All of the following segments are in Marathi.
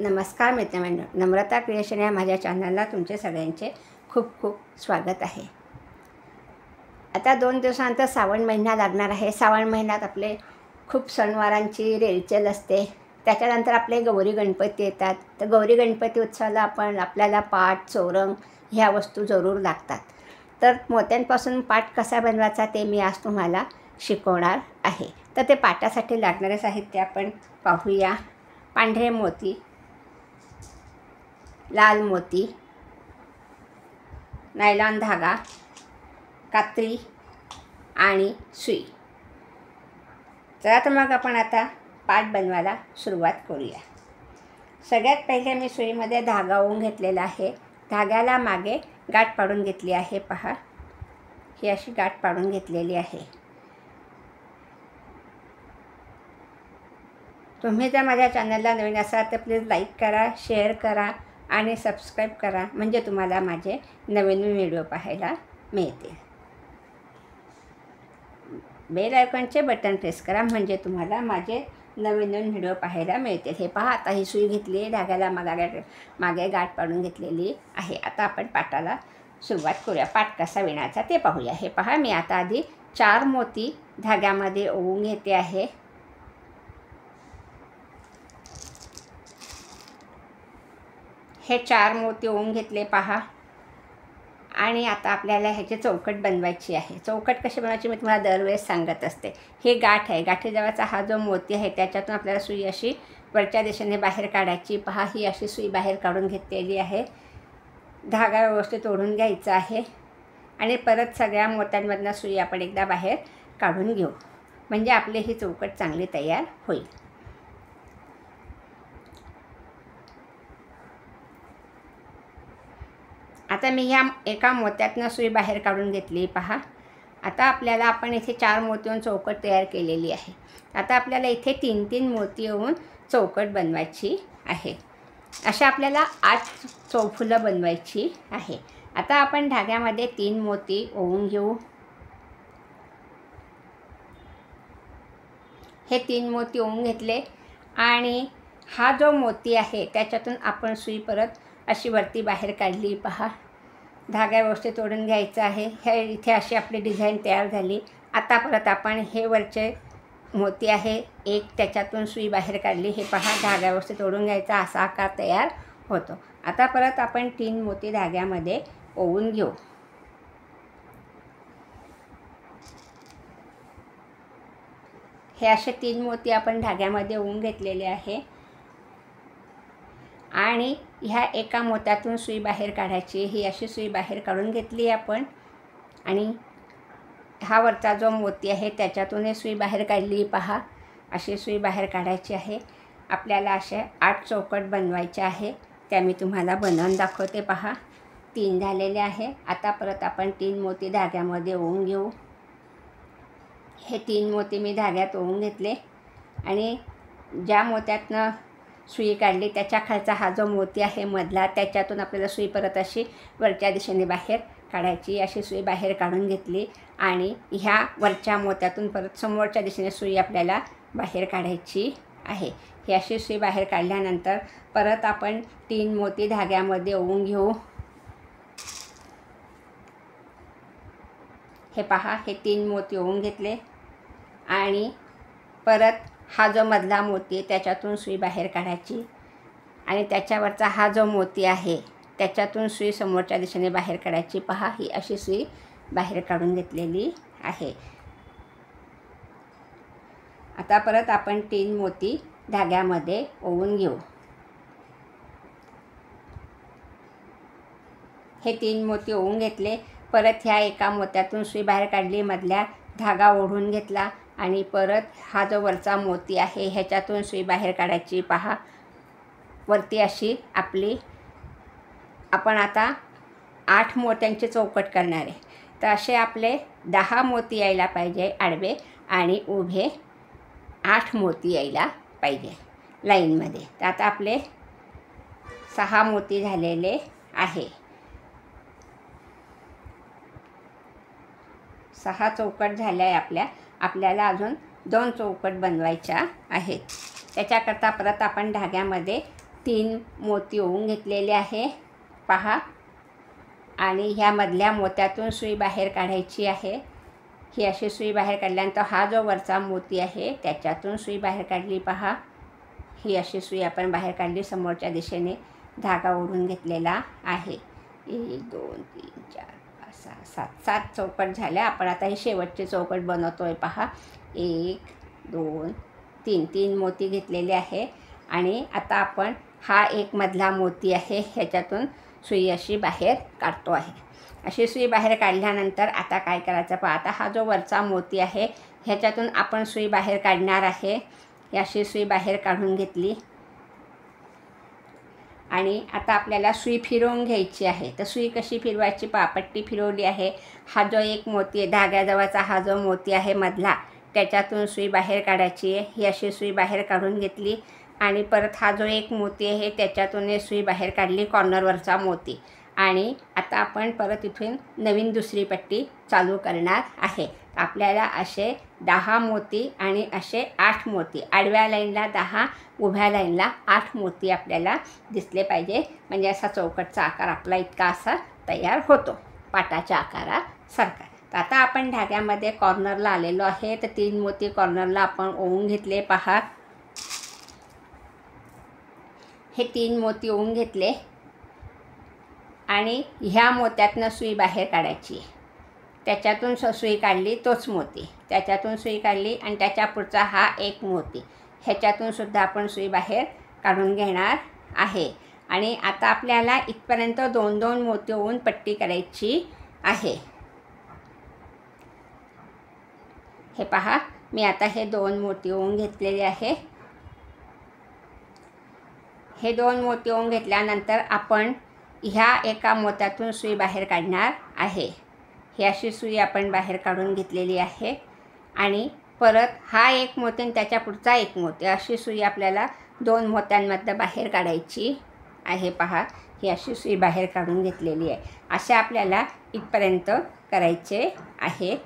नमस्कार मित्रमंडळ, नम्रता क्रिएशन या माझ्या चॅनलला तुमचे सगळ्यांचे खूप खूप स्वागत आहे. आता 2 दिवसानंतर श्रावण महिना लागणार आहे. श्रावण महिन्यात आपले खूप सणवारांची रेलचेल असते. त्याच्यानंतर आपले गौरी गणपती येतात. तर गौरी गणपती उत्सवाला आपल्याला पाट, चोरंग ह्या वस्तू जरूर लागतात. तर मोत्यांपासून पाट कसा बनवायचा ते मी आज तुम्हाला शिकवणार आहे. तर ते पाटासाठी लागणारे साहित्य आपण पाहूया. पांढरे मोती, लाल मोती, नायलॉन धागा, कात्री आणि सुई. चला तर मग आपण आता पाट बनवायला सुरुवात करूया. सगळ्यात पहिले मी सुईमध्ये धागा ओवून घेतलेला आहे. धाग्याला मागे गाठ पाडून घेतली आहे. पहा, ही अशी गाठ पाडून घेतलेली आहे. तुम्ही जर माझ्या चॅनलला नवीन असाल तर प्लीज लाईक करा, शेअर करा आणि सबस्क्राईब करा, म्हणजे तुम्हाला माझे नवीन व्हिडिओ पाहायला मिळतील. बेल आयकॉनचे बटन प्रेस करा, म्हणजे तुम्हाला माझे नवीन व्हिडिओ पाहायला मिळतील. हे पहा, आता ही सुई घेतली आहे, धाग्याला मागे गाठ पाडून घेतलेली आहे. आता आपण पाटाला सुरुवात करूया. पाट कसा विणायचा ते पाहूया. हे पहा, मी आता आधी 4 मोती धाग्यामध्ये ओवून घेते आहे. हे 4 मोती ओवून घेतले पहा. आणि आता आपल्याला ह्याची चौकट बनवायची आहे. चौकट कशी बनवायची मी तुम्हाला दरवेळेस सांगत असते. हे गाठ आहे, गाठीजवळचा हा जो मोती आहे त्याच्यातून आपल्याला सुई अशी वरच्या दिशेने बाहेर काढायची. पहा, ही अशी सुई बाहेर काढून घेतलेली आहे. धागा व्यवस्थित ओढून घ्यायचा आहे आणि परत सगळ्या मोत्यांमधनं सुई आपण एकदा बाहेर काढून घेऊ, म्हणजे आपली ही चौकट चांगली तयार होईल. आता मी ह्या एका मोत्यातनं सुई बाहेर काढून घेतली. पहा, आता आपण इथे 4 मोतीहून चौकट तयार केलेली आहे. आता आपल्याला इथे 3-3 मोती होऊन चौकट बनवायची आहे. अशा आपल्याला 8 चौफुलं बनवायची आहे. आता आपण धाग्यामध्ये 3 मोती ओवून घेऊ. हे 3 मोती ओवून घेतले आणि हा जो मोती आहे त्याच्यातून आपण सुई परत अशी वरती बाहेर काढली. पहा, धागा व्यवस्थित ओढून घ्यायचा आहे. हे इथे अशी आपली डिझाईन तयार झाली. आता परत आपण हे वरचे मोती आहे एक, त्याच्यातून सुई बाहेर काढली. हे पहा, धागा व्यवस्थित ओढून घ्यायचा, असा आकार तयार होतो. आता परत आपण 3 मोती धाग्यामध्ये ओवून घेऊ. हे असे 3 मोती आपण धाग्यामध्ये ओवून घेतलेले आहे आणि ह्या एका मोत्यातून सुई बाहेर काढायची. ही अशी सुई बाहेर काढून घेतली आपण आणि हा वरचा जो मोती आहे त्याच्यातून सुई बाहेर काढली. पहा, अशी सुई बाहेर काढायची आहे. आपल्याला अशा 8 चौकट बनवायच्या आहे. त्या मी तुम्हाला बनवून दाखवते. पहा, 3 झालेले आहे. आता परत आपण 3 मोती धाग्यामध्ये ओवून घेऊ. हे 3 मोती मी धाग्यात ओवून घेतले आणि ज्या मोत्यातनं सुई काढली त्याच्या खालचा हा जो मोती आहे मधला, त्याच्यातून आपल्याला सुई परत अशी वरच्या दिशेने बाहेर काढायची. अशी सुई बाहेर काढून घेतली आणि ह्या वरच्या मोत्यातून परत समोरच्या दिशेने सुई आपल्याला बाहेर काढायची आहे. ही अशी सुई बाहेर काढल्यानंतर परत आपण 3 मोती धाग्यामध्ये ओवून घेऊ. हे पहा, हे 3 मोती ओवून घेतले आणि परत हा जो मधला मोती त्याच्यातून सुई बाहेर काढायची आणि त्याच्यावरचा हा जो मोती आहे त्याच्यातून सुई समोरच्या दिशेने बाहेर काढायची. पहा, ही अशी सुई बाहेर काढून घेतलेली आहे. आता परत आपण 3 मोती धाग्यामध्ये ओवून घेऊ. हे 3 मोती ओवून घेतले. परत ह्या एका मोत्यातून सुई बाहेर काढली, मधल्या धागा ओढून घेतला आणि परत हा जो वरचा मोती आहे ह्याच्यातून सुई बाहेर काढायची. पहा, वरती अशी आपण आता 8 मोत्यांची चौकट करणार आहे. तर असे आपले 10 मोती यायला पाहिजे आडवे आणि उभे 8 मोती यायला पाहिजे लाईनमध्ये. तर आता आपले 6 मोती झालेले आहे. 6 चौकट झाल्या आहे. आपल्याला अजून 2 चौकट बनवायच्या आहेत. त्याच्याकरता परत आपण धाग्यामध्ये 3 मोती ओवून घेतलेले आहे पहा. आणि ह्या मधल्या मोत्यातून सुई बाहेर काढायची आहे. ही अशी सुई बाहेर काढल्यानंतर हा जो वरचा मोती आहे त्याच्यातून सुई बाहेर काढली पहा. ही अशी सुई आपण बाहेर काढली, समोरच्या दिशेने धागा ओढून घेतलेला आहे. 1 2 3 4 5 6 7 7 चौकट झाल्या. आपण आता ही शेवटची चौकट बनवतोय पहा. 1 2 3 3 मोती घेतलेले आहे. आणि आता आपण हा एक मधला मोती आहे ह्याच्यातून सुई अशी बाहेर काढतो आहे. अशी सुई बाहेर काढल्यानंतर आता काय करायचं पहा. आता हा जो वरचा मोती आहे ह्याच्यातून आपण सुई बाहेर काढणार आहे. ही अशी सुई बाहेर काढून घेतली. आणि आता आपल्याला सुई फिरवून घ्यायची आहे. तर सुई कशी फिरवायची पहा. पट्टी फिरवली आहे. हा जो एक मोती आहे धाग्याजवळचा हा जो मोती आहे मधला त्याच्यातून सुई बाहेर काढायची आहे. ही अशी सुई बाहेर काढून घेतली. आणि परत हा जो एक मोती आहे त्याच्यातून सुई बाहेर काढली, कॉर्नरवरचा मोती. आणि आता आपण परत इथून नवीन दुसरी पट्टी चालू करणार आहे. आपल्याला असे 10 मोती आणि असे 8 मोती, आडव्या लाईनला 10, उभ्या लाईनला 8 मोती आपल्याला दिसले पाहिजे. म्हणजे असा चौकटचा आकार आपला इतका असा तयार होतो, पाटाच्या आकारासारखा. तर आता आपण धाग्यामध्ये कॉर्नरला आलेलो आहे. तर 3 मोती कॉर्नरला आपण ओवून घेतले पहा. हे 3 मोती ओवून घेतले. आणि ह्या मोत्यातनं सुई बाहेर काढायची. त्याच्यातून सुई काढली तोच मोती, त्याच्यातून सुई काढली आणि त्याच्या पुढचा हा एक मोती, ह्याच्यातून सुद्धा आपण सुई बाहेर काढून घेणार आहे. आणि आता आपल्याला इथपर्यंत 2-2 मोती ओवून पट्टी करायची आहे. हे पहा, मी आता हे 2 मोती ओवून घेतलेले आहे. हे 2 मोती ओवून घेतल्यानंतर आपण ह्या एका मोत्यातून सुई बाहेर काढणार आहे. ही अशी सुई आपण बाहेर काढून घेतलेली आहे. आणि परत हा एक मोती आणि त्याच्या पुढचा एक मोती, अशी सुई आपल्याला 2 मोत्यांमधनं बाहेर काढायची आहे पहा. ही अशी सुई बाहेर काढून घेतलेली आहे. असे आपल्याला इथपर्यंत करायचे आहे.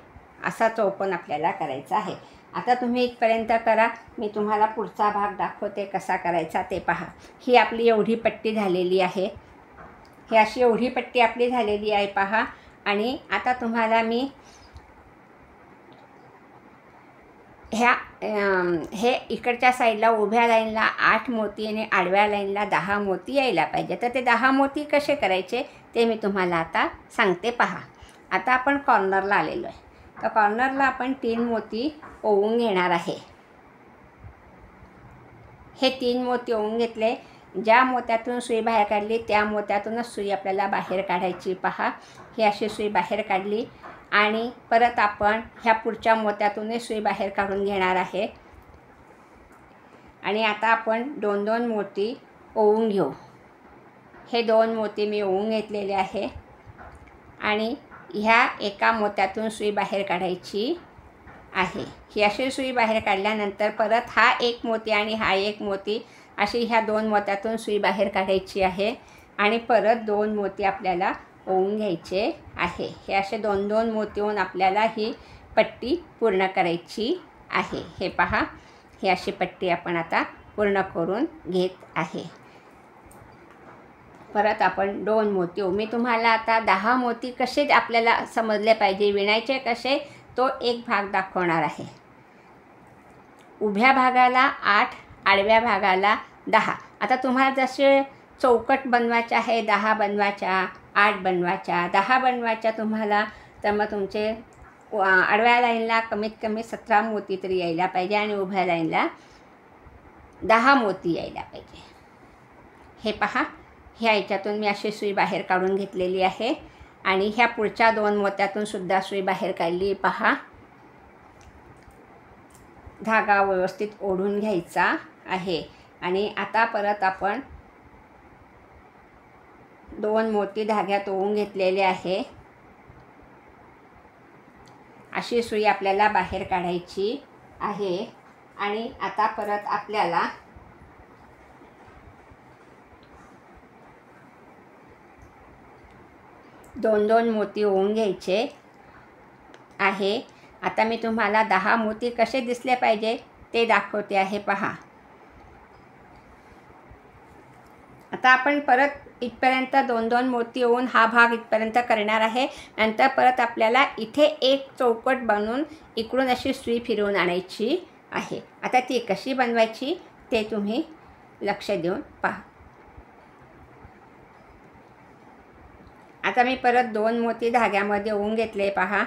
असा चौकोन आपल्याला करायचा आहे. आता तुम्ही इथपर्यंत करा, मी तुम्हाला पुढचा भाग दाखवते कसा करायचा ते पहा. ही आपली एवढी पट्टी झालेली आहे. ही अशी एवढी पट्टी आपली झालेली आहे पहा. आणि आता तुम्हाला मी हे इकडच्या साईडला उभ्या लाईनला 8 मोती आणि आडव्या लाईनला 10 मोती यायला पाहिजे. तर ते 10 मोती कसे करायचे ते मी तुम्हाला आता सांगते पहा. आता आपण कॉर्नरला आलेलो आहे. तर कॉर्नरला आपण 3 मोती ओवून घेणार आहे. हे 3 मोती ओवून घेतले. ज्या मोत्यातून सुई बाहेर काढली त्या मोत्यातूनच सुई आपल्याला बाहेर काढायची पहा. ही अशी सुई बाहेर काढली. आणि परत आपण ह्या पुढच्या मोत्यातूनच सुई बाहेर काढून घेणार आहे. आणि आता आपण 2-2 मोती ओवून घेऊ. हे 2 मोती मी ओवून घेतलेले आहे. आणि ह्या एका मोत्यातून सुई बाहेर काढायची आहे. ही अशी सुई बाहेर काढल्यानंतर परत हा एक मोती आणि हा एक मोती, अशी ह्या 2 मोत्यातून सुई बाहेर काढायची आहे. आणि परत 2 मोती आपल्याला ओवून घ्यायचे आहे. हे असे 2-2 मोती ओवून आपल्याला ही पट्टी पूर्ण करायची आहे. हे पहा, ही अशी पट्टी आपण आता पूर्ण करून घेत आहे. परत आपण 2 मोती मी तुम्हाला आता 10 मोती कसे आपल्याला समजले पाहिजे, विणायचे कसे, तो एक भाग दाखवणार आहे. उभ्या भागाला 8, आडव्या भागाला 10. आता तुम्हाला जसे चौकट बनवायचे आहे, 10 बनवायच्या, 8 बनवायच्या, 10 बनवायच्या तुम्हाला, तर मग तुमचे आडव्या लाईनला कमीत कमी 17 मोती तरी यायला पाहिजे आणि उभ्या लाईनला 10 मोती यायला पाहिजे. हे पहा, ह्या याच्यातून मी अशी सुई बाहेर काढून घेतलेली आहे. आणि ह्या पुढच्या 2 मोत्यातून सुद्धा सुई बाहेर काढली पहा. धागा व्यवस्थित ओढून घ्यायचा आहे. आणि आता परत आपण 2 मोती धाग्यात ओवून घेतलेले आहे. अशी सुई आपल्याला बाहेर काढायची आहे. आणि आता परत आपल्याला 2-2 मोती ओवून घ्यायचे आहे. आता मी तुम्हाला 10 मोती कसे दिसले पाहिजे ते दाखवते आहे पहा. आता आपण परत इथपर्यंत 2-2 मोती येऊन हा भाग इथपर्यंत करणार आहे. नंतर परत आपल्याला इथे एक चौकट बनवून इकडून अशी सुई फिरवून आणायची आहे. आता ती कशी बनवायची ते तुम्ही लक्ष देऊन पहा. आता मी परत 2 मोती धाग्यामध्ये ओवून घेतले. पहा,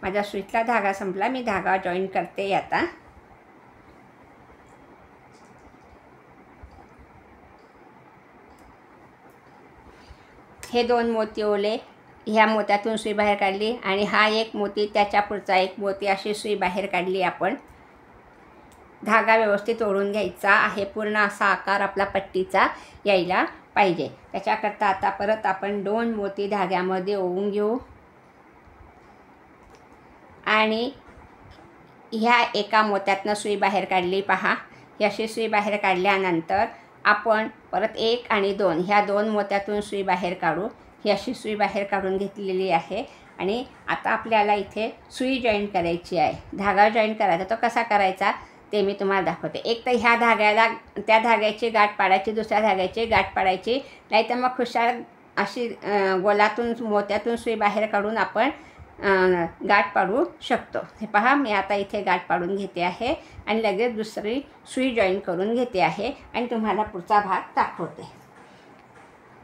माझा सुईतला धागा संपला. मी धागा जॉईन करते आता. हे 2 मोती ओवले, ह्या मोत्यातून सुई बाहेर काढली आणि हा एक मोती, त्याच्या पुढचा एक मोती, अशी सुई बाहेर काढली आपण. धागा व्यवस्थित ओढून घ्यायचा आहे. पूर्ण असा आकार आपला पट्टीचा यायला पाहिजे. त्याच्याकरता आता परत आपण 2 मोती धाग्यामध्ये ओवून घेऊ आणि ह्या एका मोत्यातनं सुई बाहेर काढली. पहा, ही अशी सुई बाहेर काढल्यानंतर आपण परत 1 आणि 2 ह्या 2 मोत्यातून सुई बाहेर काढू. ही अशी सुई बाहेर काढून घेतलेली आहे आणि आता आपल्याला इथे सुई जॉईन करायची आहे. धागा जॉईन करायचा, तो कसा करायचा ते मी तुम्हाला दाखवते. एक तर ह्या धाग्याला त्या धाग्याची गाठ पाडायची, दुसऱ्या धाग्याची गाठ पाडायची, नाहीतर मग खुशाल अशी गोलातून मोत्यातून सुई बाहेर काढून आपण गाठ पाडू शकतो. हे पहा, मी आता इथे गाठ पाडून घेते आहे आणि लगेच दुसरी सुई जॉईन करून घेते आहे आणि तुम्हाला पुढचा भाग दाखवते.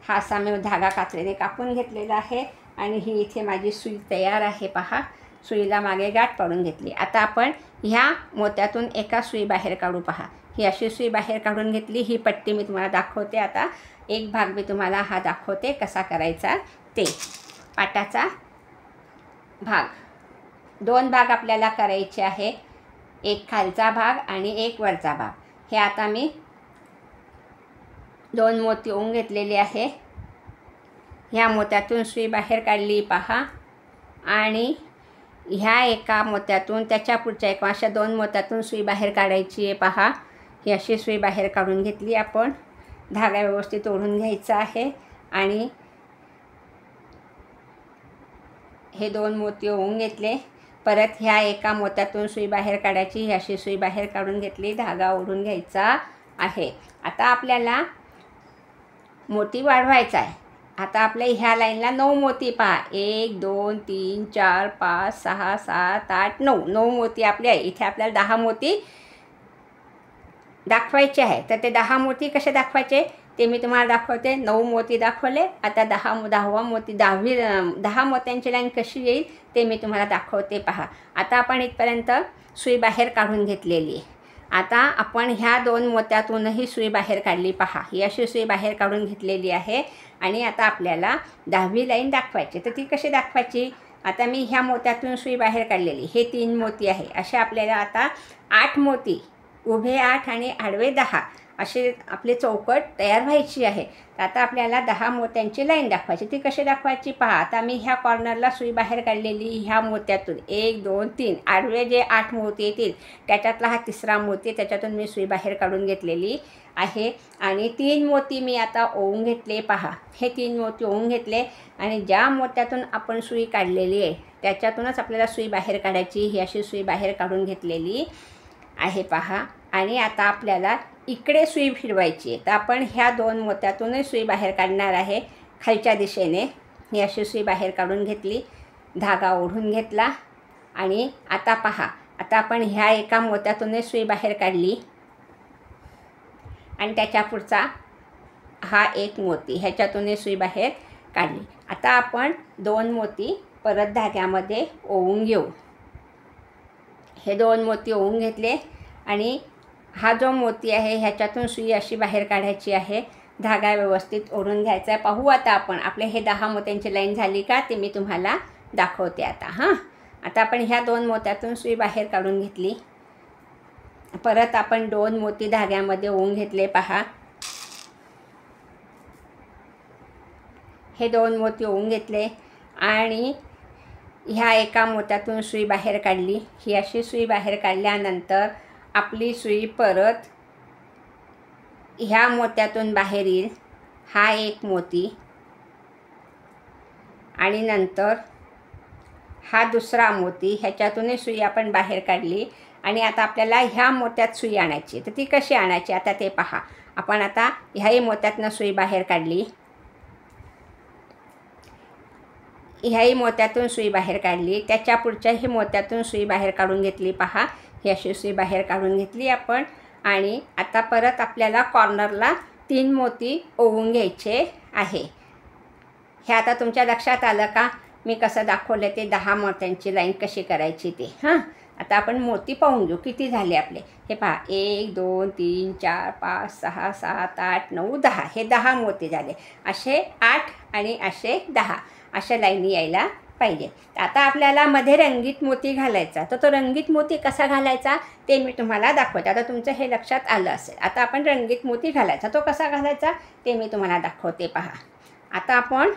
हा असा मी धागा कात्रीने कापून घेतलेला आहे आणि ही इथे माझी सुई तयार आहे. पहा, सुईला मागे गाठ पाडून घेतली. आता आपण ह्या मोत्यातून एका सुई बाहेर काढू. पहा, ही अशी सुई बाहेर काढून घेतली. ही पट्टी मी तुम्हाला दाखवते. आता एक भाग मी तुम्हाला हा दाखवते कसा करायचा ते. पाटाचा भाग 2 भाग आपल्याला करायचे आहे, एक खालचा भाग आणि एक वरचा भाग. हे आता मी 2 मोती ओवून घेतलेले आहे. ह्या मोत्यातून सुई बाहेर काढली. पहा, आणि ह्या एका मोत्यातून त्याच्या पुढच्या एका अशा 2 मोत्यातून सुई बाहेर काढायची आहे. पहा, ही अशी सुई बाहेर काढून घेतली आपण. धागा व्यवस्थित ओढून घ्यायचा आहे आणि हे 2 मोती ओवून घेतले. परत ह्या एका मोत्यातून सुई बाहेर काढायची. ही अशी सुई बाहेर काढून घेतली. धागा ओढून घ्यायचा आहे. आता आपल्याला मोती वाढवायचा आहे. आता आपल्या ह्या लाईनला 9 मोती. पहा, 1 2 3 4 5 6 7 8 9 मोती आपले आहे. इथे आपल्याला 10 मोती दाखवायचे आहे. तर ते 10 मोती कसे दाखवायचे ते मी तुम्हाला दाखवते. 9 मोती दाखवले. आता 10वा मोती 10 मोत्यांची लाईन कशी येईल ते मी तुम्हाला दाखवते. पहा, आता आपण इथपर्यंत सुई बाहेर काढून घेतलेली आहे. आता आपण ह्या 2 मोत्यातूनही सुई बाहेर काढली. पहा, ही अशी सुई बाहेर काढून घेतलेली आहे आणि आता आपल्याला 10वी लाईन दाखवायची. तर ती कशी दाखवायची? आता मी ह्या मोत्यातून सुई बाहेर काढलेली, हे 3 मोती आहे. असे आपल्याला आता 8 मोती, उभे 8 आणि आडवे 10 असे आपले चौकट तयार व्हायची आहे. तर आता आपल्याला 10 मोत्यांची लाईन दाखवायची. ती कशी दाखवायची? पहा, आता मी ह्या कॉर्नरला सुई बाहेर काढलेली. ह्या मोत्यातून 1 2 3 आडवे जे 8 मोती येतील त्याच्यातला हा 3रा मोती, त्याच्यातून मी सुई बाहेर काढून घेतलेली आहे आणि 3 मोती मी आता ओवून घेतले. पहा, हे 3 मोती ओवून घेतले आणि ज्या मोत्यातून आपण सुई काढलेली आहे त्याच्यातूनच आपल्याला सुई बाहेर काढायची. ही अशी सुई बाहेर काढून घेतलेली आहे. पहा, आणि आता आपल्याला इकडे सुई फिरवायची आहे. तर आपण ह्या 2 मोत्यातूनही सुई बाहेर काढणार आहे खालच्या दिशेने. ही अशी सुई बाहेर काढून घेतली, धागा ओढून घेतला आणि आता पहा, आता आपण ह्या एका मोत्यातूनही सुई बाहेर काढली आणि त्याच्या पुढचा हा एक मोती, ह्याच्यातूनही सुई बाहेर काढली. आता आपण 2 मोती परत धाग्यामध्ये ओवून घेऊ. हे 2 मोती ओवून घेतले आणि हा जो मोती आहे ह्याच्यातून सुई अशी बाहेर काढायची आहे. धागा व्यवस्थित ओढून घ्यायचा आहे. पाहू आता आपण आपले हे 10 मोत्यांची लाईन झाली का ते मी तुम्हाला दाखवते आता. आता आपण ह्या 2 मोत्यातून सुई बाहेर काढून घेतली. परत आपण 2 मोती धाग्यामध्ये ओवून घेतले. पहा, हे 2 मोती ओवून घेतले आणि ह्या एका मोत्यातून सुई बाहेर काढली. ही अशी सुई बाहेर काढल्यानंतर आपली सुई परत ह्या मोत्यातून बाहेर येईल. हा एक मोती आणि नंतर हा दुसरा मोती, ह्याच्यातूनही सुई आपण बाहेर काढली आणि आता आपल्याला ह्या मोत्यात सुई आणायची. तर ती कशी आणायची आता ते पहा. आपण आता ह्याही मोत्यातनं सुई बाहेर काढली. ह्याही मोत्यातून सुई बाहेर काढली. त्याच्या पुढच्याही मोत्यातून सुई बाहेर काढून घेतली. पहा, ही अशी सुई बाहेर काढून घेतली आपण. आणि आता परत आपल्याला कॉर्नरला 3 मोती ओवून घ्यायचे आहे. हे आता तुमच्या लक्षात आलं का मी कसं दाखवलं ते 10 मोत्यांची लाईन कशी करायची ते. आता आपण मोती पाहून घेऊ किती झाले आपले. हे पहा, 1 2 3 4 5 6 7 8 9 10. हे 10 मोती झाले. असे 8 आणि असे 10 अशा लाईनी यायला पाहिजे. आता आपल्याला मध्ये रंगीत मोती घालायचा. तर तो रंगीत मोती कसा घालायचा ते मी तुम्हाला दाखवते. आता तुमचं हे लक्षात आलं असेल. आता आपण रंगीत मोती घालायचा. तो कसा घालायचा ते मी तुम्हाला दाखवते. पहा, आता आपण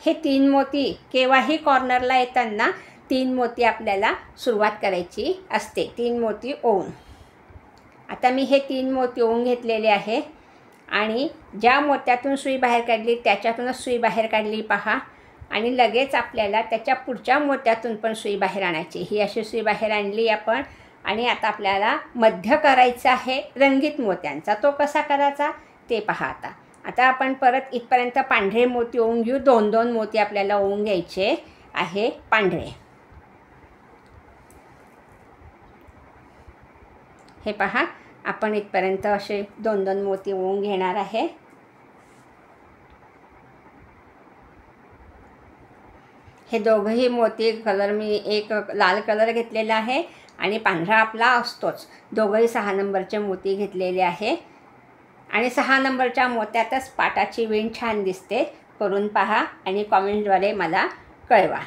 हे 3 मोती केव्हाही कॉर्नरला येताना 3 मोती आपल्याला सुरुवात करायची असते. 3 मोती ओवून. आता मी हे 3 मोती ओवून घेतलेले आहे. आणि ज्या मोत्यातून सुई बाहेर काढली त्याच्यातूनच सुई बाहेर काढली. पहा, आणि लगेच आपल्याला त्याच्या पुढच्या मोत्यातून पण सुई बाहेर आणायची. ही अशी सुई बाहेर आणली आपण. आणि आता आपल्याला मध्य करायचा आहे रंगीत मोत्यांचा. तो कसा करायचा ते पहा. आता आपण परत इथपर्यंत पांढरे मोती ओवून घेऊ. 2-2 मोती आपल्याला ओवून घ्यायचे आहे पांढरे. हे पहा, आपण इथपर्यंत असे 2-2 मोती ओवून घेणार आहे. हे दोघंही मोती कलर मी एक लाल कलर घेतलेला आहे आणि पांढरा आपला असतोच. दोघंही 6 नंबरचे मोती घेतलेले आहे. आणि 6 नंबरच्या मोत्यातच पाटाची विण छान दिसते. करून पहा आणि कॉमेंटद्वारे मला कळवा.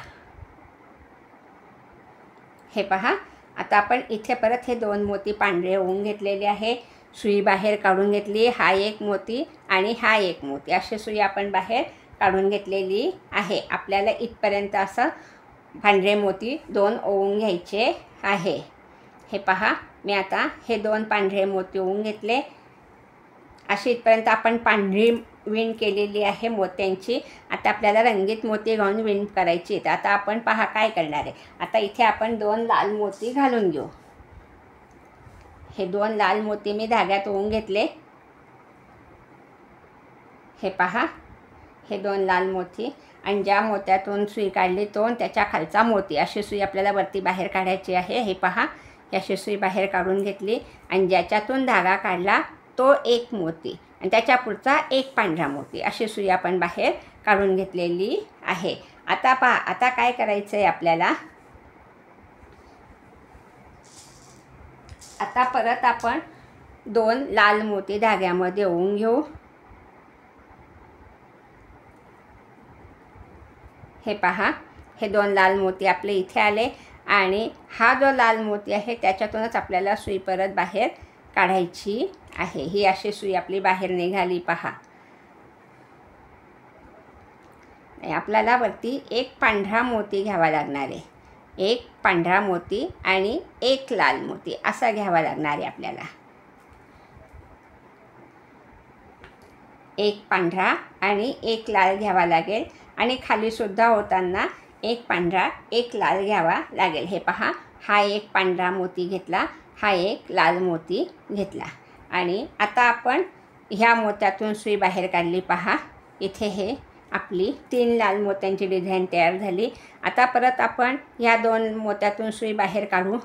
हे पहा, आता आपण इथे परत हे 2 मोती पांढरे ओवून घेतलेले आहे. सुई बाहेर काढून घेतली. हा एक मोती आणि हा एक मोती अशी सुई आपण बाहेर काढून घेतलेली आहे. आपल्याला इथपर्यंत असं पांढरे मोती 2 ओवून घ्यायचे आहे. हे पहा, मी आता हे 2 पांढरे मोती ओवून घेतले. अशी इथपर्यंत आपण पांढरी विण केलेली आहे मोत्यांची. आता आपल्याला रंगीत मोती घालून विण करायची. तर आता आपण पहा काय करणार आहे. आता इथे आपण 2 लाल मोती घालून घेऊ. हे 2 लाल मोती मी धाग्यात ओवून घेतले. हे पहा, हे 2 लाल मोती. आणि ज्या मोत्यातून सुई काढली तो त्याच्या खालचा मोती अशी सुई आपल्याला वरती बाहेर काढायची आहे. हे पहा, अशी सुई बाहेर काढून घेतली. आणि ज्याच्यातून धागा काढला तो एक मोती आणि त्याच्या पुढचा एक पांढरा मोती अशी सुई आपण बाहेर काढून घेतलेली आहे. आता पहा, आता काय करायचं आहे आपल्याला. आता परत आपण 2 लाल मोती धाग्यामध्ये ओवून घेऊ. हे पहा, हे 2 लाल मोती आपले इथे आले. आणि हा जो लाल मोती आहे त्याच्यातूनच आपल्याला सुई परत बाहेर काढायची आहे. ही अशी सुई आपली बाहेर निघाली. पहा, आपल्याला वरती एक पांढरा मोती घ्यावा लागणार आहे. एक पांढरा मोती आणि एक लाल मोती असा घ्यावा लागणार आहे आपल्याला. एक पांढरा आणि एक लाल घ्यावा लागेल. आणि खालीसुद्धा होताना एक पांढरा एक लाल घ्यावा लागेल. हे पहा, हा एक पांढरा मोती घेतला, हा एक लाल मोती घेतला. आणि आता आपण ह्या मोत्यातून सुई बाहेर काढली. पहा, इथे हे आपली 3 लाल मोत्यांची डिझाईन तयार झाली. आता परत आपण ह्या 2 मोत्यातून सुई बाहेर काढू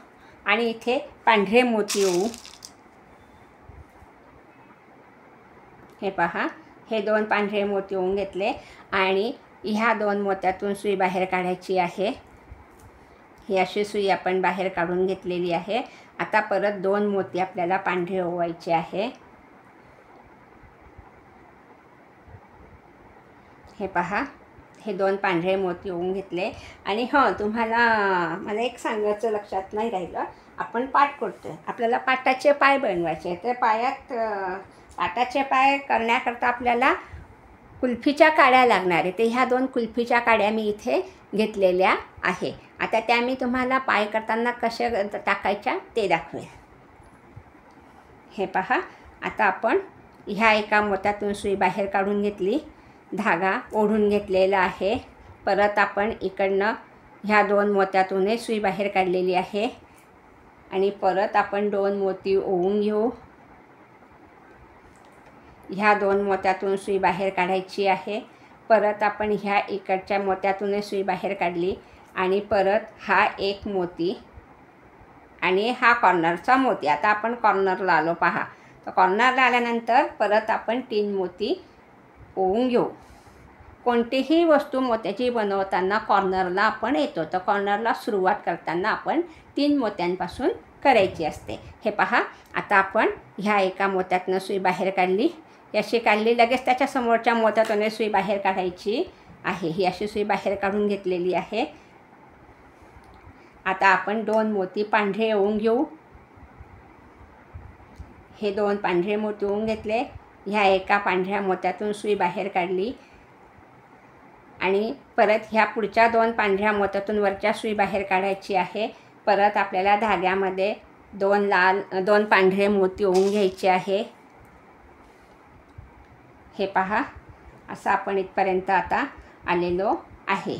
आणि इथे पांढरे मोती येऊ. हे पहा, हे 2 पांढरे मोती येऊन घेतले. आणि ह्या 2 मोत्यातून सुई बाहेर काढायची आहे. ही अशी सुई आपण बाहेर काढून घेतलेली आहे. आता परत 2 मोती आपल्याला पांढरे ओवायचे आहे. हे पहा, हे 2 पांढरे मोती ओवून घेतले. आणि तुम्हाला मला एक सांगायचं लक्षात नाही राहिलं. आपण पाट करतो आहे, आपल्याला पाटाचे पाय बनवायचे. तर पाटाचे पाय करण्याकरता आपल्याला कुल्फीच्या काड्या लागणार आहे. तर ह्या 2 कुल्फीच्या काड्या मी इथे घेतलेल्या आहे. आता त्या मी तुम्हाला पाय करताना कशा टाकायच्या ते दाखवेन. हे पहा, आता आपण ह्या एका मोत्यातून सुई बाहेर काढून घेतली. धागा ओढून घेतलेला आहे. परत आपण इकडनं ह्या 2 मोत्यातूनही सुई बाहेर काढलेली आहे. आणि परत आपण 2 मोती ओवून घेऊ. ह्या 2 मोत्यातून सुई बाहेर काढायची आहे. परत आपण ह्या इकडच्या मोत्यातून सुई बाहेर काढली आणि परत हा एक मोती आणि हा कॉर्नरचा मोती. आता आपण कॉर्नरला आलो पहा. तर कॉर्नरला आल्यानंतर परत आपण 3 मोती ओवून घेऊ. कोणतीही वस्तू मोत्याची बनवताना कॉर्नरला आपण येतो. तर कॉर्नरला सुरुवात करताना आपण 3 मोत्यांपासून करायची असते. हे पहा, आता आपण ह्या एका मोत्यातनं सुई बाहेर काढली, अशी काढली. लगेच त्याच्या समोरच्या मोत्यातून सुई बाहेर काढायची आहे. ही अशी सुई बाहेर काढून घेतलेली आहे. आता आपण 2 मोती पांढरे ओवून घेऊ. हे 2 पांढरे मोती ओवून घेतले. ह्या एका पांढऱ्या मोत्यातून सुई बाहेर काढली आणि परत ह्या पुढच्या 2 पांढऱ्या मोत्यातून वरच्या सुई बाहेर काढायची आहे. परत आपल्याला धाग्यामध्ये 2 पांढरे मोती ओवून घ्यायचे आहे. हे पहा, असं आपण इथपर्यंत आता आलेलो आहे.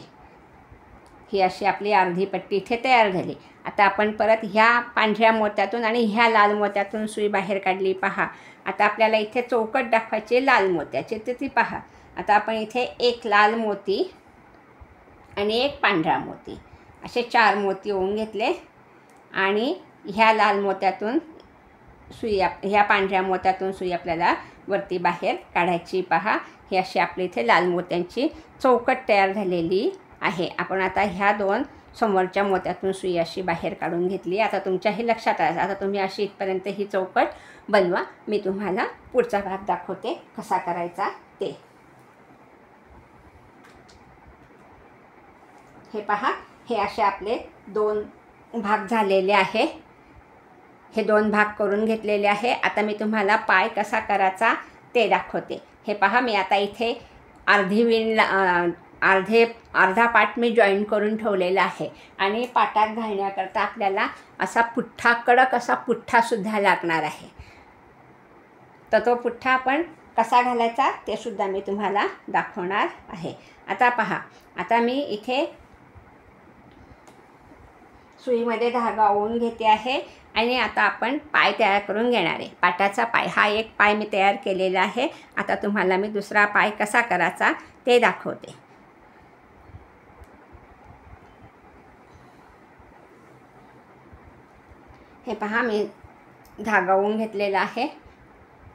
ही अशी आपली अर्धी पट्टी इथे तयार झाली. आता आपण परत ह्या पांढऱ्या मोत्यातून आणि ह्या लाल मोत्यातून सुई बाहेर काढली. पहा, आता आपल्याला इथे चौकट दाखवायची लाल मोत्याची. तर ती पहा, आता आपण इथे एक लाल मोती आणि एक पांढरा मोती असे 4 मोती ओवून घेतले आणि ह्या लाल मोत्यातून सुई ह्या पांढऱ्या मोत्यातून सुई आपल्याला वरती बाहेर काढायची. पहा, ही अशी आपली इथे लाल मोत्यांची चौकट तयार झालेली आहे. आपण आता ह्या 2 समोरच्या मोत्यातून सुई अशी बाहेर काढून घेतली. आता तुमच्याही लक्षात आहे. आता तुम्ही अशी इथपर्यंत ही चौकट बनवा. मी तुम्हाला पुढचा भाग दाखवते कसा करायचा ते. हे पहा, हे असे आपले 2 भाग झालेले आहे. हे 2 भाग करून घेतलेले आहे. आता मी तुम्हाला पाय कसा करायचा ते दाखवते. हे पहा, मी आता इथे अर्धा पाट मी जॉईन करून ठेवलेला आहे आणि पाटात घालण्याकरता आपल्याला असा पुठ्ठा, कडक असा पुठ्ठासुद्धा लागणार आहे. तर तो पुठ्ठा आपण कसा घालायचा ते सुद्धा मी तुम्हाला दाखवणार आहे. आता पहा, आता मी इथे सुईमध्ये धागा ओवून घेते आहे आणि आता आपण पाय तयार करून घेणार आहे. पाटाचा पाय, हा एक पाय मी तयार केलेला आहे. आता तुम्हाला मी दुसरा पाय कसा करायचा ते दाखवते. हे पहा, मी धागा ओवून घेतलेला आहे.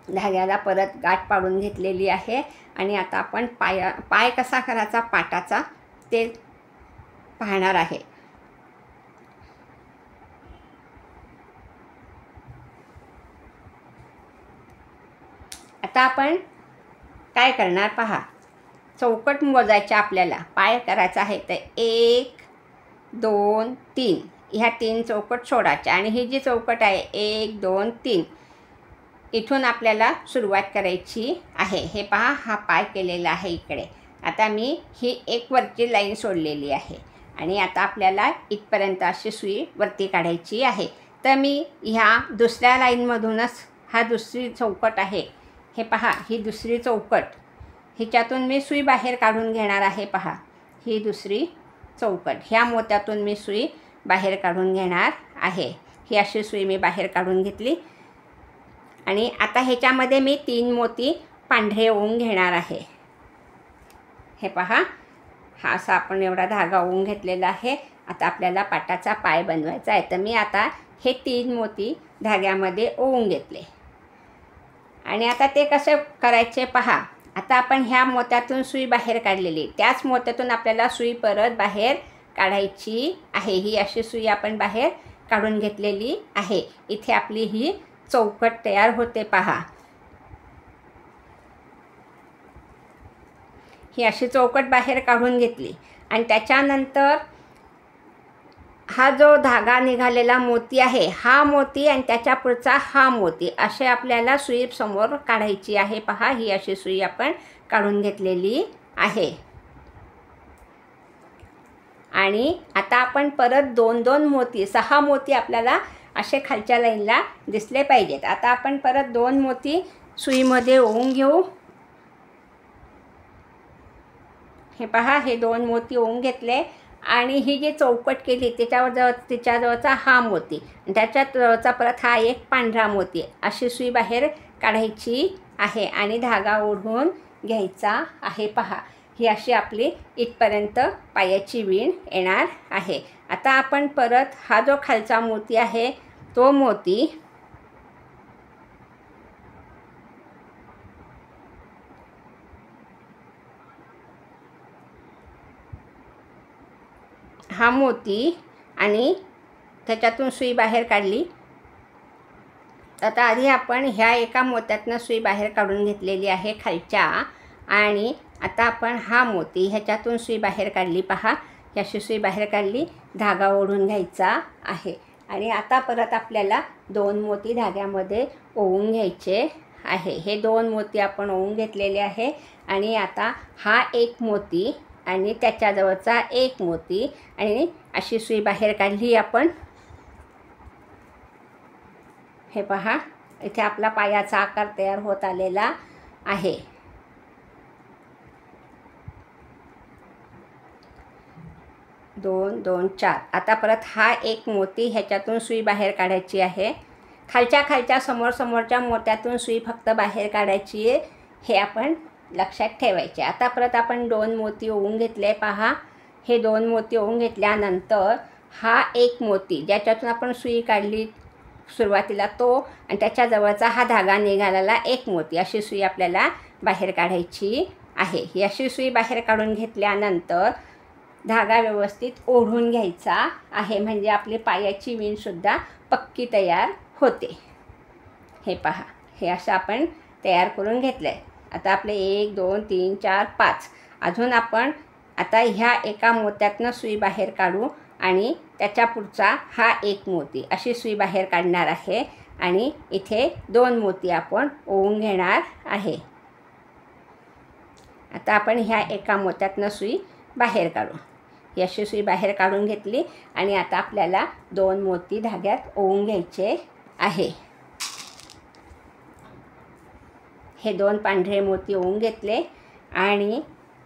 धाग्याला परत गाठ पाडून घेतलेली आहे आणि आता आपण पाय कसा करायचा पाटाचा ते पाहणार आहे. आता आपण काय करणार पहा, चौकट मोजायच्या आपल्याला. पाय करायचा आहे तर 1 2 3 ह्या 3 चौकट सोडायच्या आणि ही जी चौकट आहे 1 2 3 इथून आपल्याला सुरुवात करायची आहे. हे पहा, हा पाय केलेला आहे इकडे. आता मी ही एक वरची लाईन सोडलेली आहे आणि आता आपल्याला इथपर्यंत अशी सुई वरती काढायची आहे. तर मी ह्या दुसऱ्या लाईनमधूनच हा दुसरी चौकट आहे. हे पहा, ही दुसरी चौकट, हिच्यातून मी सुई बाहेर काढून घेणार आहे. पहा, ही दुसरी चौकट, ह्या मोत्यातून मी सुई बाहेर काढून घेणार आहे. ही अशी सुई मी बाहेर काढून घेतली आणि आता ह्याच्यामध्ये मी 3 मोती पांढरे ओवून घेणार आहे. हे पहा, हा असा आपण एवढा धागा ओवून घेतलेला आहे. आता आपल्याला पाटाचा पाय बनवायचा आहे. तर मी आता हे 3 मोती धाग्यामध्ये ओवून घेतले आणि आता ते कसे करायचे पहा. आता आपण ह्या मोत्यातून सुई बाहेर काढलेली, त्याच मोत्यातून आपल्याला सुई परत बाहेर काढायची आहे. ही अशी सुई आपण बाहेर काढून घेतलेली आहे. इथे आपली ही चौकट तयार होते. पहा, ही अशी चौकट बाहेर काढून घेतली आणि त्याच्यानंतर हा जो धागा निघालेला मोती आहे, हा मोती आणि त्याच्या पुढचा हा मोती असे आपल्याला सुई समोर काढायची आहे. पहा, ही अशी सुई आपण काढून घेतलेली आहे आणि आता आपण परत 2 मोती, 6 मोती आपल्याला असे खालच्या लाईनला दिसले पाहिजेत. आता आपण परत 2 मोती सुईमध्ये ओवून घेऊ. हे पहा, हे 2 मोती ओवून घेतले आणि ही जी चौकट केली तिच्याजवळचा हा मोती, त्याच्याजवळचा परत हा एक पांढरा मोती, अशी सुई बाहेर काढायची आहे आणि धागा ओढून घ्यायचा आहे पहा. ही अशी आपली इथपर्यंत पायाची वीण येणार आहे. आता आपण परत हा जो खालचा मोती आहे तो मोती हा मोती आणि त्याच्यातून सुई बाहेर काढली. आता आधी आपण ह्या एका मोत्यातनं सुई बाहेर काढून घेतलेली आहे खालच्या, आणि आता आपण हा मोती ह्याच्यातून सुई बाहेर काढली पहा. ह्याची सुई बाहेर काढली, धागा ओढून घ्यायचा आहे आणि आता परत आपल्याला 2 मोती धाग्यामध्ये ओवून घ्यायचे आहे. हे 2 मोती आपण ओवून घेतलेले आहे आणि आता हा एक मोती आणि त्याच्याजवळचा एक मोती आणि अशी सुई बाहेर काढली आपण. हे पहा, इथे आपला पायाचा आकार तयार होत आलेला आहे. दोन 2 4. आता परत हा एक मोती ह्याच्यातून सुई बाहेर काढायची आहे. खालच्या समोरच्या मोत्यातून सुई फक्त बाहेर काढायची आहे, हे आपण लक्षात ठेवायचे. आता परत आपण 2 मोती ओवून घेतले पहा. हे 2 मोती ओवून घेतल्यानंतर हा एक मोती ज्याच्यातून आपण सुई काढली सुरुवातीला तो आणि त्याच्याजवळचा हा धागा निघालेला एक मोती, अशी सुई आपल्याला बाहेर काढायची आहे. ही अशी सुई बाहेर काढून घेतल्यानंतर धागा व्यवस्थित ओढून घ्यायचा आहे, म्हणजे आपली पायाची वीणसुद्धा पक्की तयार होते. हे पहा, हे असं आपण तयार करून घेतलं आहे. आता आपले 1 2 3 4 5. अजून आपण आता ह्या एका मोत्यातनं सुई बाहेर काढू आणि त्याच्या पुढचा हा एक मोती, अशी सुई बाहेर काढणार आहे आणि इथे 2 मोती आपण ओवून घेणार आहे. आता आपण ह्या एका मोत्यातनं सुई बाहेर काढू. ही अशी सुई बाहेर काढून घेतली आणि आता आपल्याला 2 मोती धाग्यात ओवून घ्यायचे आहे. हे 2 पांढरे मोती ओवून घेतले आणि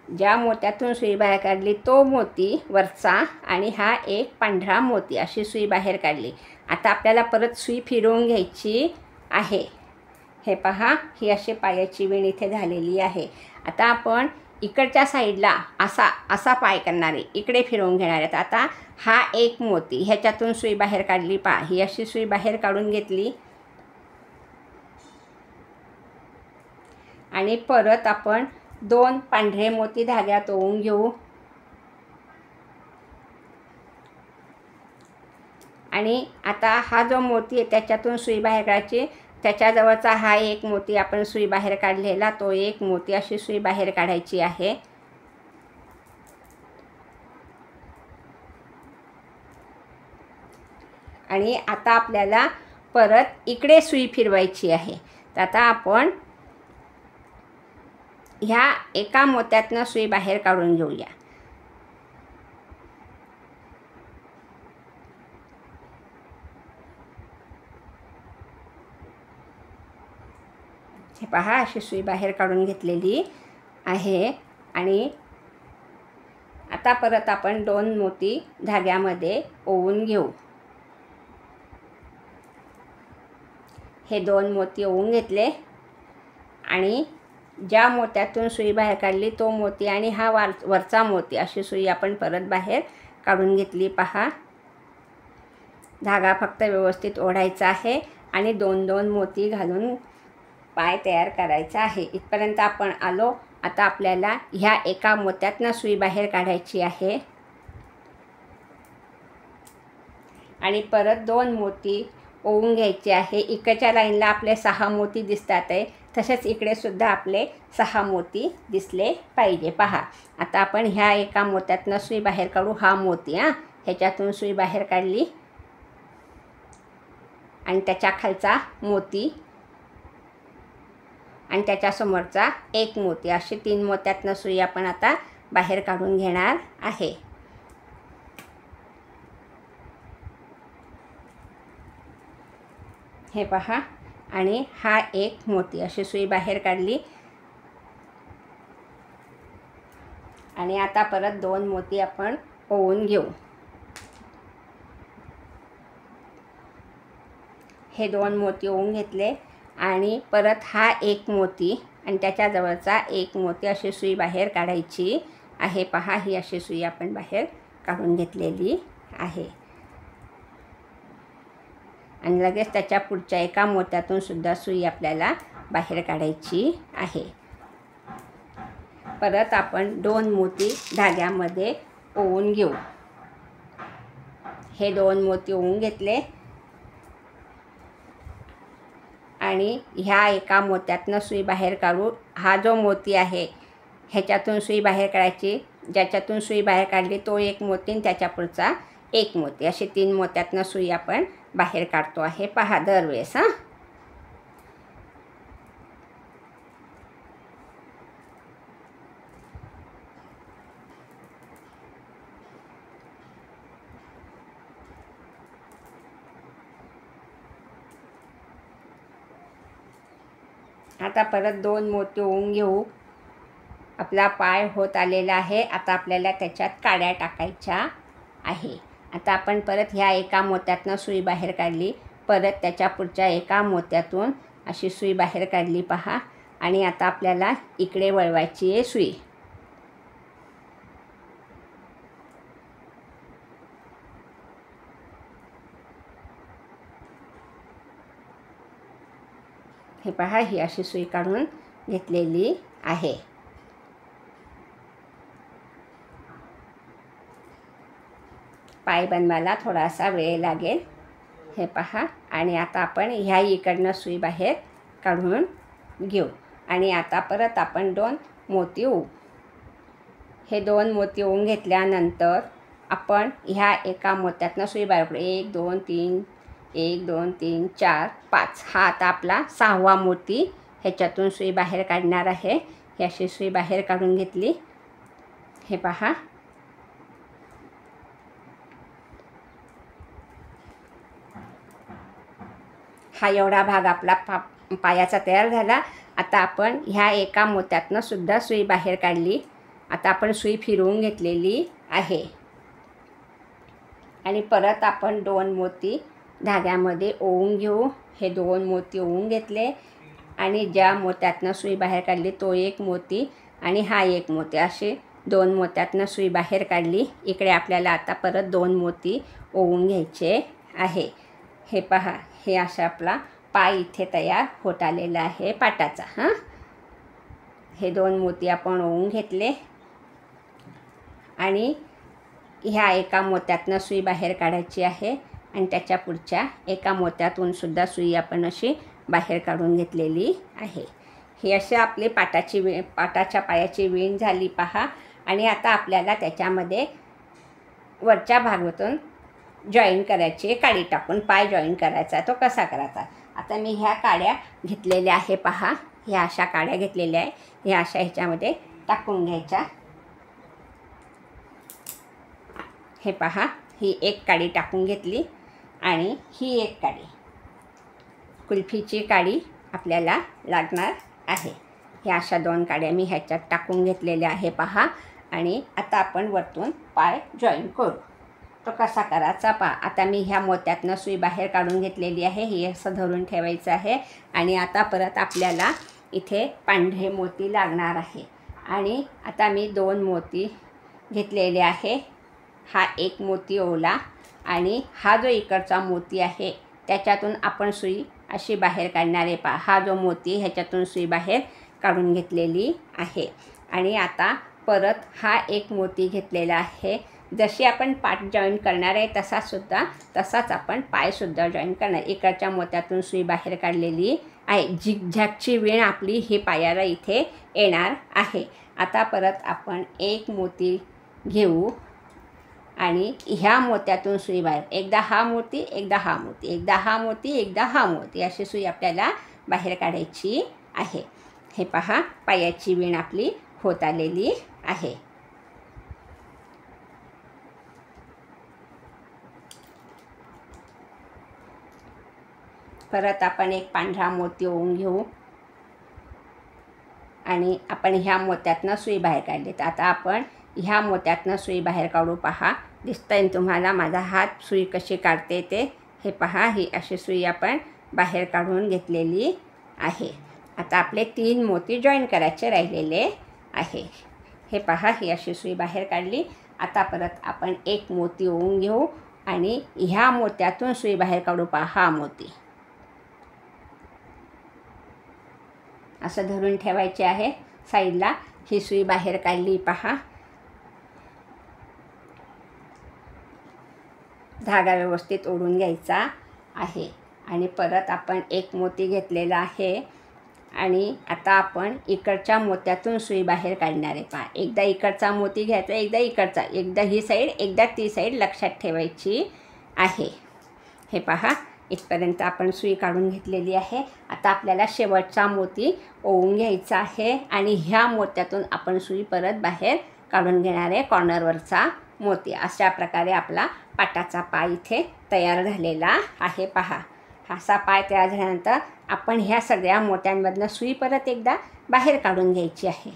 ज्या मोत्यातून सुई बाहेर काढली तो मोती वरचा आणि हा एक पांढरा मोती, अशी सुई बाहेर काढली. आता आपल्याला परत सुई फिरवून घ्यायची आहे. हे पहा, ही अशी पायाची वीण इथे झालेली आहे. आता आपण इकडच्या साईडला असा पाय करणारे इकडे फिरवून घेणार आहेत. आता हा एक मोती ह्याच्यातून सुई बाहेर काढली पहा. ही अशी सुई बाहेर काढून घेतली आणि परत आपण 2 पांढरे मोती धाग्यात ओवून घेऊ आणि आता हा जो मोती आहे त्याच्यातून सुई बाहेर काढायची. त्याच्याजवळचा हा एक मोती आपण सुई बाहेर काढलेला तो एक मोती, अशी सुई बाहेर काढायची आहे. आणि आता आपल्याला परत इकडे सुई फिरवायची आहे. तर आता आपण ह्या एका मोत्यातनं सुई बाहेर काढून घेऊया. हे पहा, अशी सुई बाहेर काढून घेतलेली आहे आणि आता परत आपण 2 मोती धाग्यामध्ये ओवून घेऊ. हे 2 मोती ओवून घेतले आणि ज्या मोत्यातून सुई बाहेर काढली तो मोती आणि हा वरचा मोती, अशी सुई आपण परत बाहेर काढून घेतली पहा. धागा फक्त व्यवस्थित ओढायचा आहे आणि 2-2 मोती घालून पाय तयार करायचा आहे. इथपर्यंत आपण आलो. आता आपल्याला ह्या एका मोत्यातनं सुई बाहेर काढायची आहे आणि परत 2 मोती ओवून घ्यायचे आहे. इकडच्या लाईनला आपले 6 मोती दिसतात आहे, तसेच इकडे सुद्धा आपले 6 मोती दिसले पाहिजे पहा. आता आपण ह्या एका मोत्यातनं सुई बाहेर काढू. हा मोती ह्याच्यातून सुई बाहेर काढली आणि त्याच्या खालचा मोती आणि त्याच्यासमोरचा एक मोती, अशी 3 मोत्यातनं सुई आपण आता बाहेर काढून घेणार आहे. हे पहा, आणि हा एक मोती, अशी सुई बाहेर काढली आणि आता परत 2 मोती आपण ओवून घेऊ. हे 2 मोती ओवून घेतले आणि परत हा एक मोती आणि त्याच्याजवळचा एक मोती अशी सुई बाहेर काढायची आहे. पहा, ही अशी सुई आपण बाहेर काढून घेतलेली आहे. आणि लगेच त्याच्या पुढच्या एका मोत्यातून सुद्धा सुई आपल्याला बाहेर काढायची आहे. परत आपण 2 मोती धाग्यामध्ये ओवून घेऊ. हे 2 मोती ओवून घेतले आणि ह्या एका मोत्यातनं सुई बाहेर काढू. हा जो मोती आहे ह्याच्यातून सुई बाहेर काढायची. ज्याच्यातून सुई बाहेर काढली तो एक मोती आणि त्याच्या पुढचा एक मोती, असे 3 मोत्यातनं सुई आपण बाहेर काढतो आहे. पहा दरवेळेस. आता परत 2 मोती ओवून घेऊ. आपला पाय होत आलेला आहे. आता आपल्याला त्याच्यात काड्या टाकायच्या आहे. आता आपण परत ह्या एका मोत्यातनं सुई बाहेर काढली. परत त्याच्या पुढच्या एका मोत्यातून अशी सुई बाहेर काढली. पहा, आणि आता आपल्याला इकडे वळवायची आहे सुई. हे पहा, ही अशी सुई काढून घेतलेली आहे. पाय बनवायला थोडासा वेळ लागेल. हे पहा, आणि आता आपण ह्या इकडनं सुई बाहेर काढून घेऊ. आणि आता परत आपण 2 मोती ओवू. हे 2 मोती ओवून घेतल्यानंतर आपण ह्या एका मोत्यातनं सुई बाहेर काढू. 1 2 3 1 2 3 4 5. हा आता आपला 6वा मोती ह्याच्यातून सुई बाहेर काढणार आहे. ही अशी सुई बाहेर काढून घेतली. हे पहा, हा एवढा भाग आपला पायाचा तयार झाला. आता आपण ह्या एका मोत्यातनं सुद्धा सुई बाहेर काढली. आता आपण सुई फिरवून घेतलेली आहे. आणि परत आपण 2 मोती धाग्यामध्ये ओवून घेऊ. हे 2 मोती ओवून घेतले आणि ज्या मोत्यातनं सुई बाहेर काढली तो एक मोती आणि हा एक मोती, असे 2 मोत्यातनं सुई बाहेर काढली. इकडे आपल्याला आता परत 2 मोती ओवून घ्यायचे आहे. हे पहा, हे असा आपला पाय इथे तयार होत आलेला आहे पाटाचा. हे 2 मोती आपण ओवून घेतले आणि ह्या एका मोत्यातनं सुई बाहेर काढायची आहे आणि त्याच्या पुढच्या एका मोत्यातून सुद्धा सुई आपण अशी बाहेर काढून घेतलेली आहे. ही अशी आपली पाटाच्या पायाची विण झाली. पहा, आणि आता आपल्याला त्याच्यामध्ये वरच्या भागातून जॉईन करायची. काडी टाकून पाय जॉईन करायचा. तो कसा करायचा? आता मी ह्या काड्या घेतलेल्या आहे. पहा, ह्या अशा काड्या घेतलेल्या आहे. ह्या अशा ह्याच्यामध्ये टाकून घ्यायच्या. हे पहा, ही एक काडी टाकून घेतली आणि ही एक काडी, कुल्फीची काडी आपल्याला लागणार आहे. ह्या अशा 2 काड्या मी ह्याच्यात टाकून घेतलेल्या आहे. पहा, आणि आता आपण वरतून पाय जॉईन करू. तो कसा करायचा पहा. आता मी ह्या मोत्यातनं सुई बाहेर काढून घेतलेली आहे. ही असं धरून ठेवायचं आहे. आणि आता परत आपल्याला इथे पांढरे मोती लागणार आहे. आणि आता मी 2 मोती घेतलेले आहे. हा एक मोती ओवला आणि हा जो इकडचा मोती आहे त्याच्यातून आपण सुई अशी बाहेर काढणार आहे. पहा, हा जो मोती ह्याच्यातून सुई बाहेर काढून घेतलेली आहे. आणि आता परत हा एक मोती घेतलेला आहे. जशी आपण पाठ जॉईन करणार आहे तसाच आपण पायसुद्धा जॉईन करणार. इकडच्या मोत्यातून सुई बाहेर काढलेली आहे. झिगझॅगची विण आपली ही पायाला इथे येणार आहे. आता परत आपण एक मोती घेऊ आणि ह्या मोत्यातून सुई बाहेर, एकदा हा मोती एकदा हा मोती, एकदा हा मोती एकदा हा मोती, अशी सुई आपल्याला बाहेर काढायची आहे. हे पहा, पायाची विण आपली होत आलेली आहे. परत आपण एक पांढरा मोती ओवून घेऊ आणि आपण ह्या मोत्यातनं सुई बाहेर काढली. तर आता आपण ह्या मोत्यातनं सुई बाहेर काढू. पहा, दिसतंय तुम्हाला माझा हात सुई कशी काढते ते. हे पहा, ही अशी सुई आपण बाहेर काढून घेतलेली आहे. आता आपले 3 मोती जॉईन करायचे राहिलेले आहे. हे पहा, ही अशी सुई बाहेर काढली. आता परत आपण एक मोती ओवून घेऊ आणि ह्या मोत्यातून सुई बाहेर काढू. पहा, हा मोती असं धरून ठेवायचे आहे साईडला. ही सुई बाहेर काढली. पहा, धागा व्यवस्थित ओढून घ्यायचा आहे आणि परत आपण एक मोती घेतलेला आहे आणि आता आपण इकडच्या मोत्यातून सुई बाहेर काढणार आहे. पहा, एकदा इकडचा मोती घ्यायचा, एकदा इकडचा, एकदा ही साईड, एकदा ती साईड लक्षात ठेवायची आहे. हे पहा, इथपर्यंत आपण सुई काढून घेतलेली आहे. आता आपल्याला शेवटचा मोती ओवून घ्यायचा आहे आणि ह्या मोत्यातून आपण सुई परत बाहेर काढून घेणार आहे, कॉर्नरवरचा मोती. अशा प्रकारे आपला पाटाचा पाय इथे तयार झालेला आहे. पहा, असा पाय तयार झाल्यानंतर आपण ह्या सगळ्या मोत्यांमधनं सुई परत एकदा बाहेर काढून घ्यायची आहे,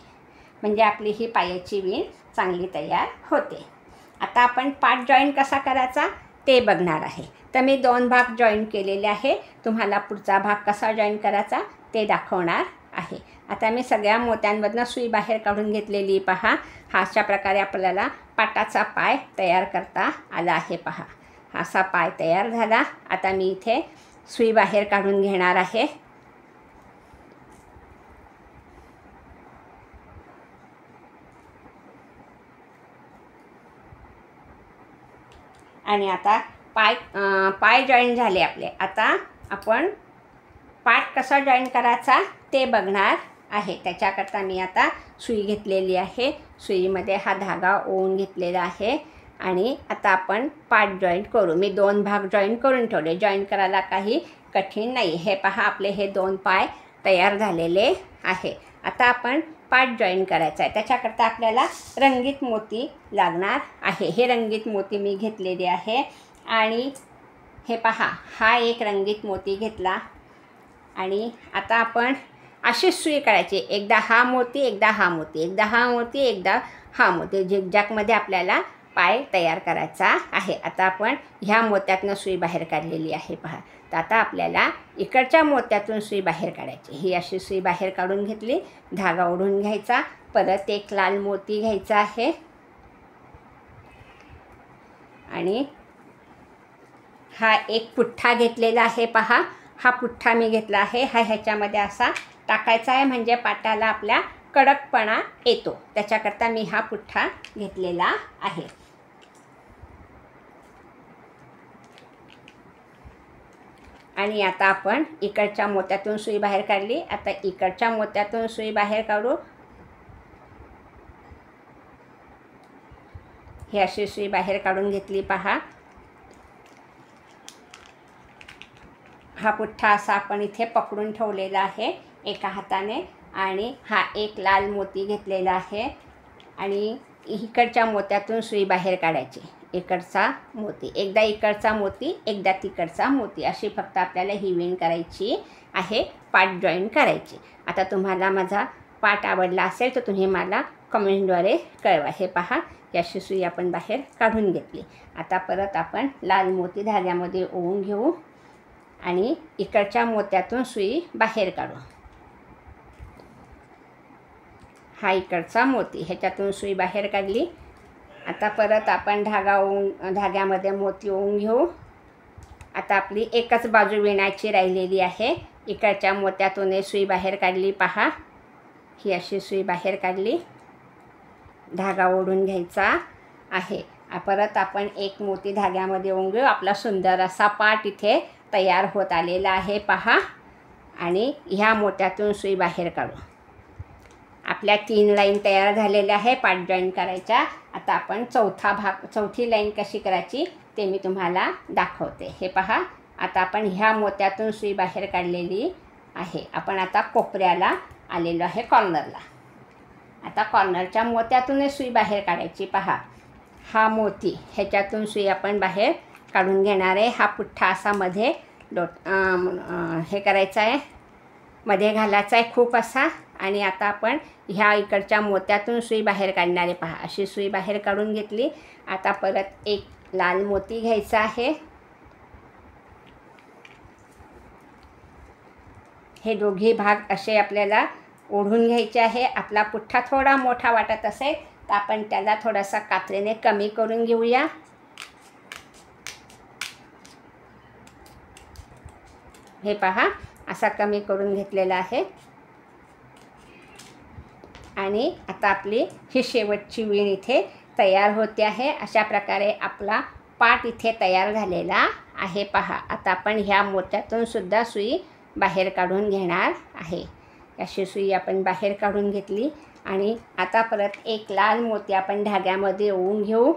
म्हणजे आपली ही पायाची वीण चांगली तयार होते. आता आपण पाट जॉईन कसा करायचा ते बघणार आहे. तर मी 2 भाग जॉईन केलेले आहे. तुम्हाला पुढचा भाग कसा जॉईन करायचा ते दाखवणार आहे. आता मी सगळ्या मोत्यांमधनं सुई बाहेर काढून घेतलेली. पहा, अशा प्रकारे आपल्याला पाटाचा पाय तयार करता आला आहे. पहा, असा पाय तयार झाला. आता मी इथे सुई बाहेर काढून घेणार आहे. आणि आता पाय जॉईन झाले आपले. आता आपण पाट कसा जॉईन करायचा ते बघणार आहे. त्याच्याकरता मी आता सुई घेतलेली आहे. सुईमध्ये हा धागा ओवून घेतलेला आहे आणि आता आपण पाट जॉईन करू. मी 2 भाग जॉईन करून ठेवले. जॉईन करायला काही कठीण नाही. हे पहा, आपले हे 2 पाय तयार झालेले आहे. आता आपण पाट जॉईन करायचा आहे. त्याच्याकरता आपल्याला रंगीत मोती लागणार आहे. हे रंगीत मोती मी घेतलेले आहे आणि हे पहा, हा एक रंगीत मोती घेतला आणि आता आपण अशीच सुई काढायची. एकदा हा मोती, एकदा हा मोती, एकदा हा मोती, एकदा हा मोती. झिगझॅगमध्ये आपल्याला पाय तयार करायचा आहे. आता आपण ह्या मोत्यातनं सुई बाहेर काढलेली आहे. पहा, तर आता आपल्याला इकडच्या मोत्यातून सुई बाहेर काढायची. ही अशी सुई बाहेर काढून घेतली. धागा ओढून घ्यायचा. परत एक लाल मोती घ्यायचा आहे आणि हा एक पुठ्ठा घेतलेला आहे. पहा, हा पुठ्ठा मी घेतला आहे. हा ह्याच्यामध्ये असा टाकायचा आहे, म्हणजे पाटाला आपल्या कडकपणा येतो. त्याच्याकरता मी हा पुठ्ठा घेतलेला आहे. आणि आता आपण इकडच्या मोत्यातून सुई बाहेर काढली. आता इकडच्या मोत्यातून सुई बाहेर काढू. ही अशी सुई बाहेर काढून घेतली. पहा, हा पुठ्ठा असा आपण इथे पकडून ठेवलेला आहे एका हाताने आणि हा एक लाल मोती घेतलेला आहे आणि इकडच्या मोत्यातून सुई बाहेर काढायची. इकडचा मोती, एकदा इकडचा मोती, एकदा तिकडचा मोती, अशी फक्त आपल्याला ही वीण करायची आहे. पाट जॉईन करायची. आता तुम्हाला माझा पाट आवडला असेल तर तुम्ही मला कमेंटद्वारे कळवा. हे पहा, याची सुई आपण बाहेर काढून घेतली. आता परत आपण लाल मोती धाग्यामध्ये ओवून घेऊ आणि इकडच्या मोत्यातून सुई बाहेर काढू. हा इकडचा मोती, ह्याच्यातून सुई बाहेर काढली. आता परत आपण धाग्यामध्ये मोती ओवून घेऊ. आता आपली एकच बाजू विणायची राहिलेली आहे. इकडच्या मोत्यातून सुई बाहेर काढली. पहा, ही अशी सुई बाहेर काढली. धागा ओढून घ्यायचा आहे. परत आपण एक मोती धाग्यामध्ये ओवून घेऊ. आपला सुंदर असा पाट इथे तयार होत आलेला आहे. पहा, आणि ह्या मोत्यातून सुई बाहेर काढू. आपल्या 3 लाईन तयार झालेल्या आहे पाट जॉईन करायच्या. आता आपण चौथी लाईन कशी करायची ते मी तुम्हाला दाखवते. हे पहा, आता आपण ह्या मोत्यातून सुई बाहेर काढलेली आहे. आपण आता कोपऱ्याला आलेलो आहे, कॉर्नरला. आता कॉर्नरच्या मोत्यातूनच सुई बाहेर काढायची. पहा, हा मोती, ह्याच्यातून सुई आपण बाहेर काढून घेणार आहे. हा पुठ्ठा असा मध्ये हे करायचा आहे, मध्ये घालायचा आहे खूप असा. आणि आता आपण ह्या इकडच्या मोत्यातून सुई बाहेर काढणार आहे. पहा, अशी सुई बाहेर काढून घेतली. आता परत एक लाल मोती घ्यायचा आहे. हे दोघे भाग असे आपल्याला ओढून घ्यायचे आहे. आपला पुठ्ठा थोडा मोठा वाटत असेल तर आपण त्याला थोडासा कात्रीने कमी करून घेऊया. हे पहा, असा कमी करून घेतलेला आहे. आणि आता आपली ही शेवटची वीण इथे तयार होते आहे. अशा प्रकारे आपला पाट इथे तयार झालेला आहे. पहा, आता आपण ह्या मोत्यातून सुद्धा सुई बाहेर काढून घेणार आहे. अशी सुई आपण बाहेर काढून घेतली आणि आता परत एक लाल मोती आपण धाग्यामध्ये ओवून घेऊ.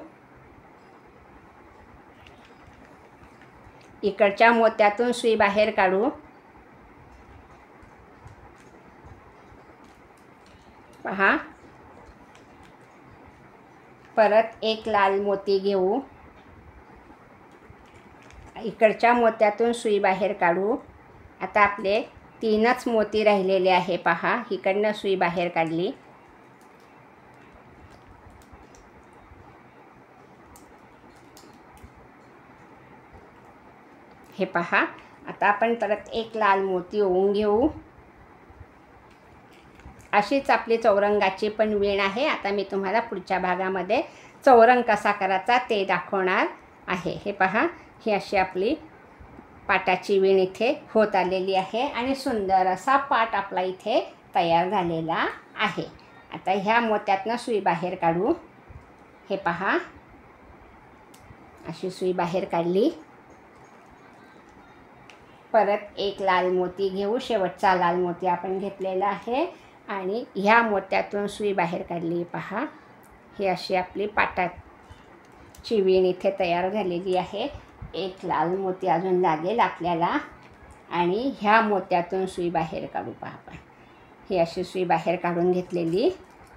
इकडच्या मोत्यातून सुई बाहेर काढू. पहा, परत एक लाल मोती घेऊ. इकडच्या मोत्यातून सुई बाहेर काढू. आता आपले 3च मोती राहिलेले आहे. पहा, इकडनं सुई बाहेर काढली. हे पहा, आता आपण परत एक लाल मोती ओवून घेऊ. अशीच आपली चौरंगाची पण वीण आहे. आता मी तुम्हाला पुढच्या भागामध्ये चौरंग कसा करायचा ते दाखवणार आहे. हे पहा, ही अशी आपली पाटाची वीण इथे होत आलेली आहे आणि सुंदर असा पाट आपला इथे तयार झालेला आहे. आता ह्या मोत्यातनं सुई बाहेर काढू. हे पहा, अशी सुई बाहेर काढली. परत एक लाल मोती घेऊ. शेवटचा लाल मोती आपण घेतलेला आहे आणि ह्या मोत्यातून सुई बाहेर काढली. पहा, ही अशी आपली पाटाची वीण इथे तयार झालेली आहे. एक लाल मोती अजून लागेल आपल्याला आणि ह्या मोत्यातून सुई बाहेर काढू. पहा, ही अशी सुई बाहेर काढून घेतलेली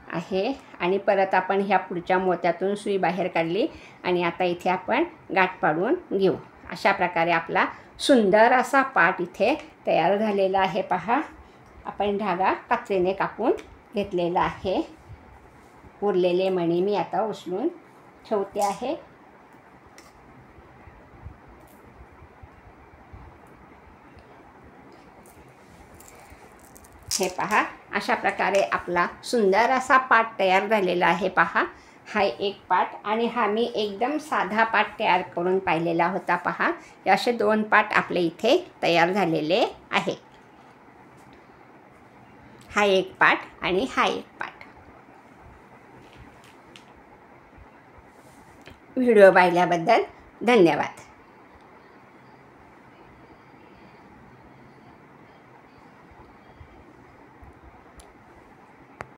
आहे आणि परत आपण ह्या पुढच्या मोत्यातून सुई बाहेर काढली आणि आता इथे आपण गाठ पाडून घेऊ. अशा प्रकारे आपला सुंदर असा पाट इथे तयार झालेला आहे. पहा, आपण धागा कात्रीने कापून घेतलेला आहे. उरलेले मणी मी आता उचलून ठेवते आहे. हे पहा, अशा प्रकारे आपला सुंदर असा पाट तयार झालेला आहे. पहा, हा एक पाट आणि हा मी एकदम साधा पाट तयार करून पाहिलेला होता. पहा, हे असे 2 पाट आपले इथे तयार झालेले आहे. हा एक पाट आणि हा एक पाट. व्हिडिओ पाहिल्याबद्दल धन्यवाद.